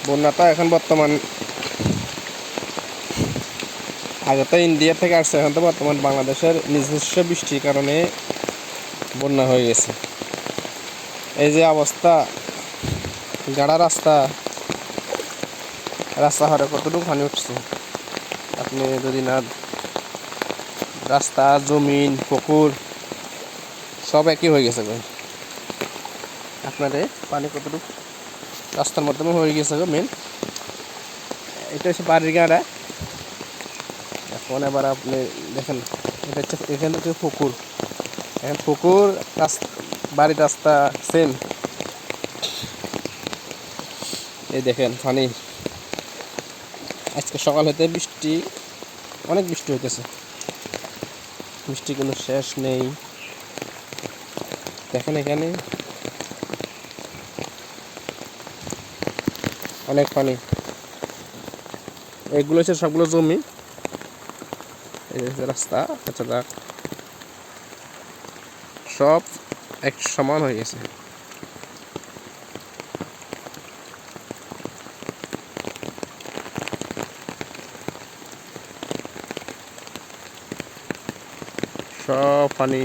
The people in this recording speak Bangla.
বন্যাটা এখন বর্তমান, আগে তো ইন্ডিয়া থেকে আসছে, এখন তো বর্তমান বাংলাদেশের নিজস্ব বৃষ্টির কারণে বন্যা হয়ে গেছে। এই যে অবস্থা, গাড়া রাস্তা হরে কতটুকু পানি উঠছে আপনি যদি না, রাস্তা, জমিন, পুকুর সব একই হয়ে গেছে গো। আপনার পানি কতটুকু রাস্তার মাধ্যমে হয়ে গেছে গো। মেন এটা হচ্ছে বাড়ির গাড়া। এখন এবার আপনি দেখেন, এটা হচ্ছে এখান থেকে পুকুর, এখন পুকুর বাড়ির রাস্তা সেম। এই দেখেন পানি, আজকে সকাল হতে বৃষ্টি, অনেক বৃষ্টি হইতেছে, বৃষ্টি কোনো শেষ নেই। দেখেন এখানে অনেক পানি, এগুলো হচ্ছে সবগুলো জমি। এই রাস্তা আচ্ছা, সব এক সমান হয়ে গেছে। সব পানি